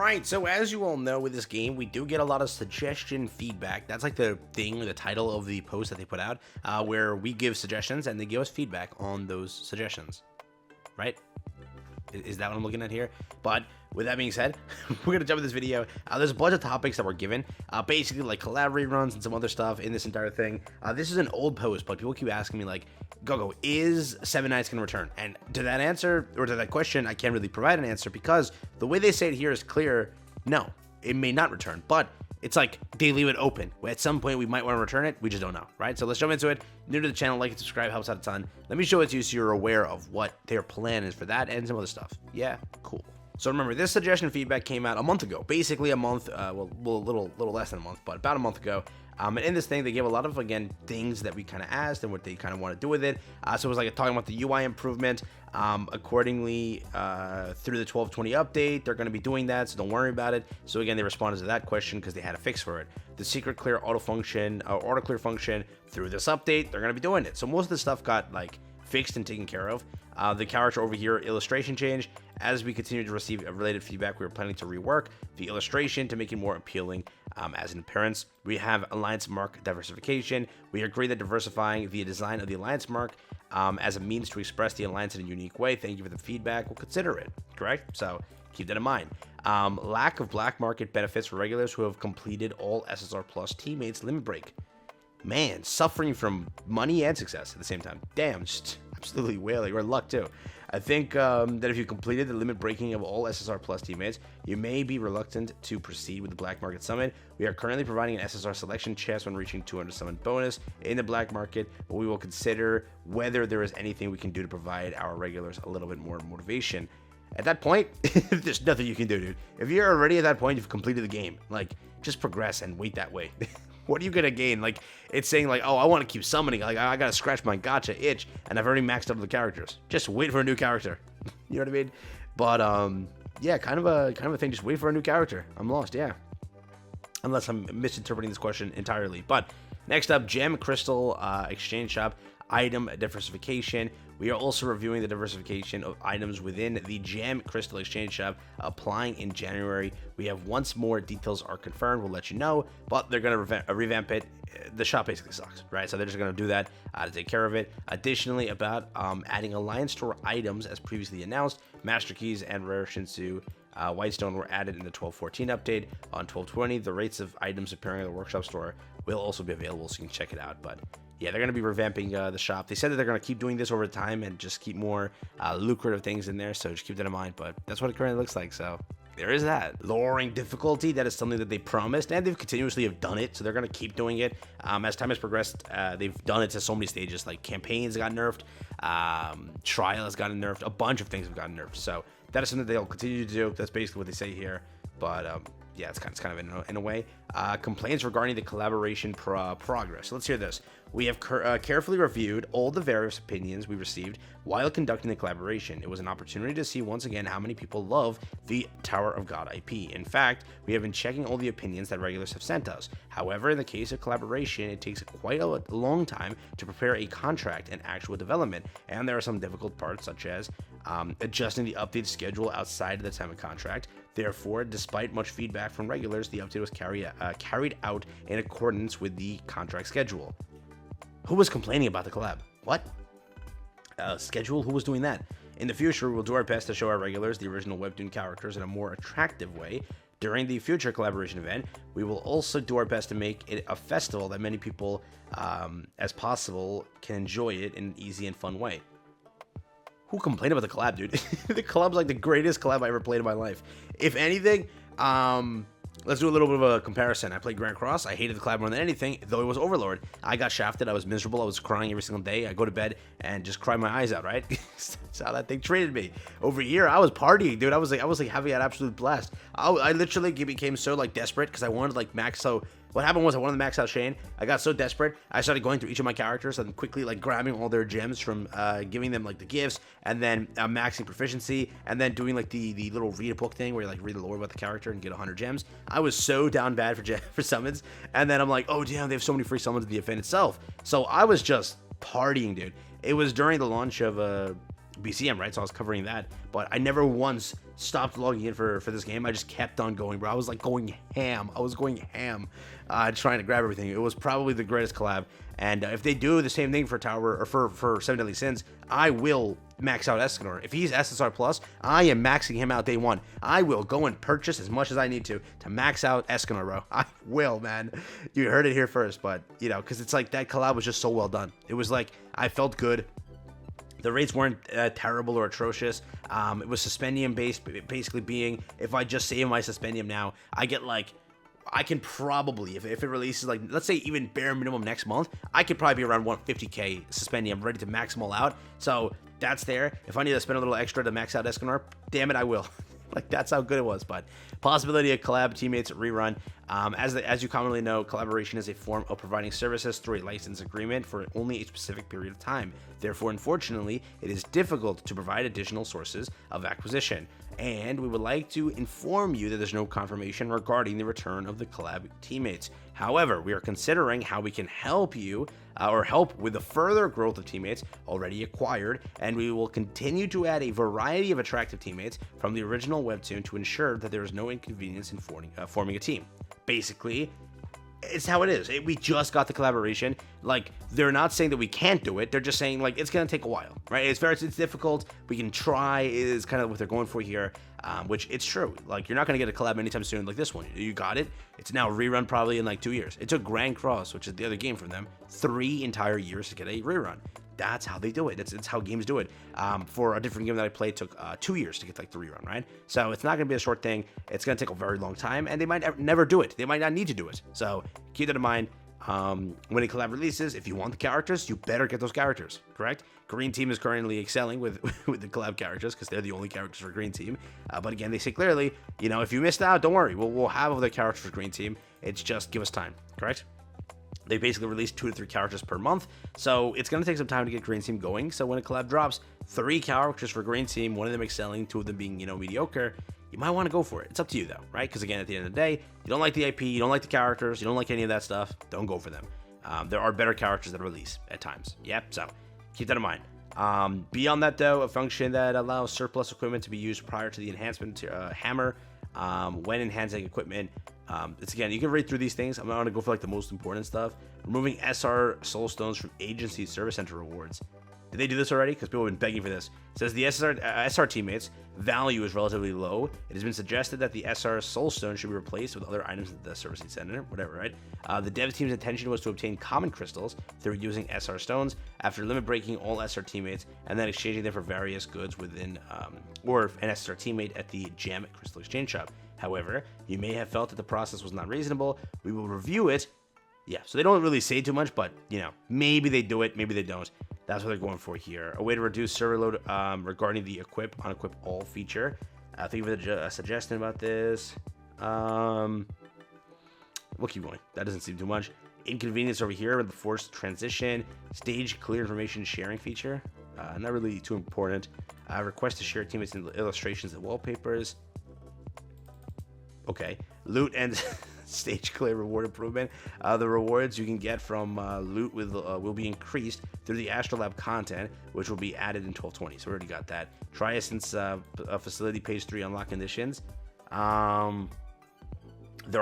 Alright, so as you all know with this game, we do get a lot of suggestion feedback. That's like the thing, the title of the post that they put out, where we give suggestions and they give us feedback on those suggestions. Right? Is that what I'm looking at here? But with that being said, we're going to jump into this video. There's a bunch of topics that were given, basically like collab reruns and some other stuff in this entire thing. This is an old post, but people keep asking me like, Gogo, is Seven Knights going to return? And to that answer, or to that question, I can't really provide an answer because the way they say it here is clear. No, it may not return, but it's like they leave it open. At some point, we might want to return it. We just don't know, right? So let's jump into it. New to the channel, like and subscribe, helps out a ton. Let me show it to you so you're aware of what their plan is for that and some other stuff. Yeah, cool. So remember, this suggestion feedback came out a month ago, basically a month, well, a little less than a month, but about a month ago. And in this thing, they gave a lot of, again, things that we kind of asked and what they kind of want to do with it. So it was like talking about the UI improvement. Accordingly, through the 12.20 update, they're going to be doing that, so don't worry about it. So again, they responded to that question because they had a fix for it. The secret clear auto function, auto clear function, through this update, they're going to be doing it. So most of the stuff got like fixed and taken care of. The character over here, illustration change. As we continue to receive related feedback, we are planning to rework the illustration to make it more appealing as an appearance. We have alliance mark diversification. We agree that diversifying the design of the alliance mark as a means to express the alliance in a unique way. Thank you for the feedback. We'll consider it, correct? So keep that in mind. Lack of black market benefits for regulars who have completed all SSR Plus teammates limit break. Man, suffering from money and success at the same time. Damn, just absolutely wailing. Or luck too. I think that if you completed the limit breaking of all SSR Plus teammates, you may be reluctant to proceed with the Black Market Summit. We are currently providing an SSR selection chest when reaching 200 summon bonus in the Black Market, but we will consider whether there is anything we can do to provide our regulars a little bit more motivation. At that point, there's nothing you can do, dude. If you're already at that point, you've completed the game. Like, just progress and wait that way. What are you gonna gain? Like, it's saying like, oh, I want to keep summoning. Like, I gotta scratch my gacha itch, and I've already maxed out the characters. Just wait for a new character. You know what I mean? But yeah, kind of a thing. Just wait for a new character. I'm lost. Yeah, unless I'm misinterpreting this question entirely. But next up, Gem Crystal Exchange Shop item diversification. We are also reviewing the diversification of items within the Gem Crystal Exchange Shop applying in January. We have once more details are confirmed, we'll let you know, but they're going to revamp it. The shop basically sucks, right? So they're just going to do that to take care of it. Additionally, about adding Alliance Store items as previously announced, Master Keys and Rare Shinsu Whitestone were added in the 12.14 update. On 12.20, the rates of items appearing in the workshop store will also be available, so you can check it out. But yeah, they're going to be revamping the shop. They said that they're going to keep doing this over time and just keep more lucrative things in there, so just keep that in mind. But that's what it currently looks like, so there is that. Lowering difficulty, that is something that they promised, and they've continuously have done it, so they're going to keep doing it. As time has progressed, they've done it to so many stages, like campaigns got nerfed, trial has gotten nerfed, a bunch of things have gotten nerfed, so that is something they'll continue to do. That's basically what they say here, but yeah, it's kind of in a way. Complaints regarding the collaboration progress. So let's hear this. We have carefully reviewed all the various opinions we received while conducting the collaboration. It was an opportunity to see once again how many people love the Tower of God IP. In fact, we have been checking all the opinions that regulars have sent us. However, in the case of collaboration, it takes quite a long time to prepare a contract and actual development, and there are some difficult parts such as adjusting the update schedule outside of the time of contract. Therefore, despite much feedback from regulars, the update was carried out in accordance with the contract schedule. Who was complaining about the collab? What? Schedule? Who was doing that? In the future, we'll do our best to show our regulars the original Webtoon characters in a more attractive way. During the future collaboration event, we will also do our best to make it a festival that many people as possible can enjoy it in an easy and fun way. Who complained about the collab, dude? The collab's like the greatest collab I ever played in my life. If anything, let's do a little bit of a comparison. I played Grand Cross. I hated the collab more than anything, though it was Overlord. I got shafted. I was miserable. I was crying every single day. I go to bed and just cry my eyes out, right? That's how that thing treated me. Over here, I was partying, dude. I was like having an absolute blast. I literally became so like desperate because I wanted like max. So what happened was I wanted to max out Shane. I got so desperate, I started going through each of my characters and quickly like grabbing all their gems from giving them like the gifts, and then maxing proficiency, and then doing like the little read a book thing where you like read the lore about the character and get 100 gems. I was so down bad for summons, and then I'm like, oh damn, they have so many free summons in the event itself. So I was just partying, dude. It was during the launch of BCM, right? So I was covering that, but I never once stopped logging in for this game. I just kept on going, bro. I was like going ham. I was going ham, trying to grab everything. It was probably the greatest collab. And if they do the same thing for Tower or for Seven Deadly Sins, I will max out Escanor. If he's SSR plus, I am maxing him out day one. I will go and purchase as much as I need to max out Escanor, bro. I will, man. You heard it here first, but you know, because it's like that collab was just so well done. It was like I felt good. The rates weren't terrible or atrocious. It was Suspendium based, basically being, if I just save my Suspendium now, I get like, I can probably, if it releases like, let's say even bare minimum next month, I could probably be around 150k Suspendium ready to max them all out. So that's there. If I need to spend a little extra to max out Escanor, damn it, I will. Like, that's how good it was. But possibility of collab teammates rerun. As you commonly know, collaboration is a form of providing services through a license agreement for only a specific period of time. Therefore, unfortunately, it is difficult to provide additional sources of acquisition. And we would like to inform you that there's no confirmation regarding the return of the collab teammates. However, we are considering how we can help you or help with the further growth of teammates already acquired, and we will continue to add a variety of attractive teammates from the original webtoon to ensure that there is no inconvenience in forming a team. Basically, it's how it is. We just got the collaboration. Like, they're not saying that we can't do it. They're just saying, like, it's going to take a while, right? It's difficult. We can try is kind of what they're going for here, which it's true. Like, you're not going to get a collab anytime soon like this one. You got it. It's now rerun probably in like 2 years. It took Grand Cross, which is the other game from them, 3 entire years to get a rerun. That's how they do it. It's how games do it. For a different game that I played, it took 2 years to get like the rerun, right? So it's not going to be a short thing. It's going to take a very long time, and they might never do it. They might not need to do it. So keep that in mind. When a collab releases, if you want the characters, you better get those characters, correct? Green Team is currently excelling with the collab characters because they're the only characters for Green Team. But again, they say clearly, you know, if you missed out, don't worry. We'll have other characters for Green Team. It's just give us time, correct? They basically release 2 to 3 characters per month, so it's going to take some time to get Green Team going. So when a collab drops, 3 characters for Green Team, 1 of them excelling, 2 of them being, you know, mediocre, you might want to go for it. It's up to you, though, right? Because again, at the end of the day, you don't like the IP, you don't like the characters, you don't like any of that stuff, don't go for them. There are better characters that release at times. Yep, so keep that in mind. Beyond that, though, a function that allows surplus equipment to be used prior to the enhancement hammer when enhancing equipment. It's again, you can read through these things. I'm not going to go for like the most important stuff. Removing SR soul stones from agency service center rewards. Did they do this already? Because people have been begging for this. It says the SR teammates value is relatively low. It has been suggested that the SR soul stone should be replaced with other items at the servicing center, whatever, right? The dev team's intention was to obtain common crystals through using SR stones after limit breaking all SR teammates and then exchanging them for various goods within or an SR teammate at the Gem Crystal Exchange Shop. However, you may have felt that the process was not reasonable. We will review it. Yeah, so they don't really say too much, but, you know, maybe they do it, maybe they don't. That's what they're going for here. A way to reduce server load regarding the unequip all feature. Thank you for the suggestion about this. We'll keep going. That doesn't seem too much. Inconvenience over here with the forced transition. Stage clear information sharing feature. Not really too important. Request to share teammates in illustrations and wallpapers. Okay. Loot and stage clear reward improvement. The rewards you can get from loot will be increased through the Astrolab content, which will be added in 1220. So we already got that. Try it since facility page 3 unlock conditions. There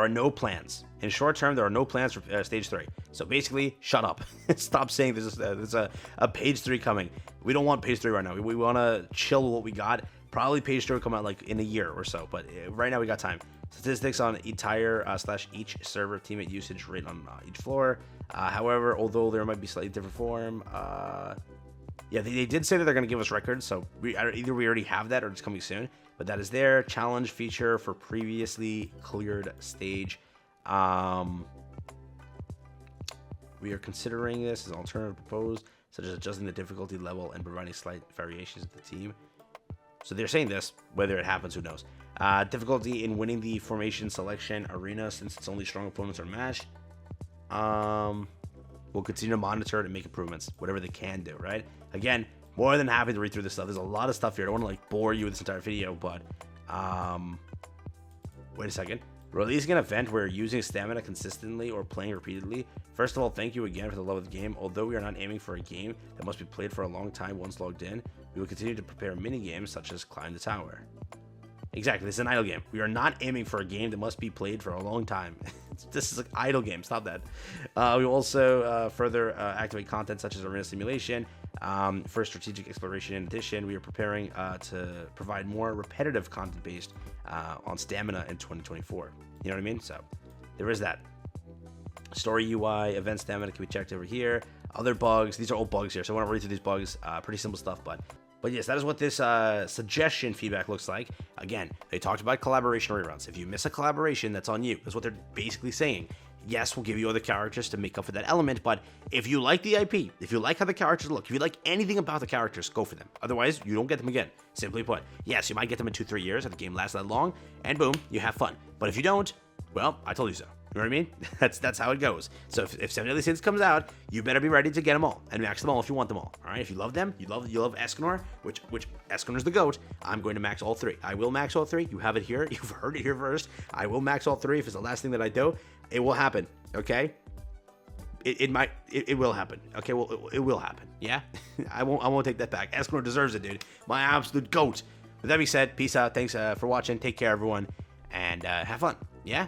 are no plans. In short term, there are no plans for stage 3. So basically, shut up. Stop saying there's a page 3 coming. We don't want page 3 right now. We want to chill with what we got. Probably page 3 will come out like in a year or so, but right now we got time. Statistics on entire / each server teammate usage rate on each floor. However, although there might be slightly different form, yeah, they did say that they're going to give us records, so either we already have that or it's coming soon. But that is their challenge feature for previously cleared stage. We are considering this as an alternative proposed, such as adjusting the difficulty level and providing slight variations to the team. So they're saying this, whether it happens, who knows. Difficulty in winning the formation selection arena, since it's only strong opponents are matched. We'll continue to monitor it and make improvements, whatever they can do, right? Again, more than happy to read through this stuff. There's a lot of stuff here. I don't want to like bore you with this entire video, but wait a second. Releasing an event where you're using stamina consistently or playing repeatedly. First of all, thank you again for the love of the game. Although we are not aiming for a game that must be played for a long time once logged in, we will continue to prepare mini games such as Climb the Tower. Exactly, this is an idle game. We are not aiming for a game that must be played for a long time. This is an idle game, stop that. We will also further activate content such as arena simulation. For strategic exploration in addition, we are preparing to provide more repetitive content based on stamina in 2024. You know what I mean? So there is that. Story UI, event stamina can be checked over here. Other bugs, these are all bugs here, so I want to read through these bugs. Pretty simple stuff, but yes, that is what this suggestion feedback looks like. Again, they talked about collaboration reruns. If you miss a collaboration, that's on you. That's what they're basically saying. Yes, we'll give you other characters to make up for that element, but if you like the IP, if you like how the characters look, if you like anything about the characters, go for them. Otherwise, you don't get them again. Simply put, yes, you might get them in 2-3 years if the game lasts that long, and boom, you have fun. But if you don't, well, I told you so. You know what I mean? That's how it goes. So if 7 Deadly Sins comes out, you better be ready to get them all and max them all if you want them all. All right? If you love them, you love Escanor, which Escanor's the GOAT. I'm going to max all 3. I will max all 3. You have it here. You've heard it here first. I will max all 3. If it's the last thing that I do, it will happen. Okay? It will happen. Okay? Well, it will happen. Yeah? I won't take that back. Escanor deserves it, dude. My absolute GOAT. With that being said, peace out. Thanks for watching. Take care, everyone, and have fun. Yeah?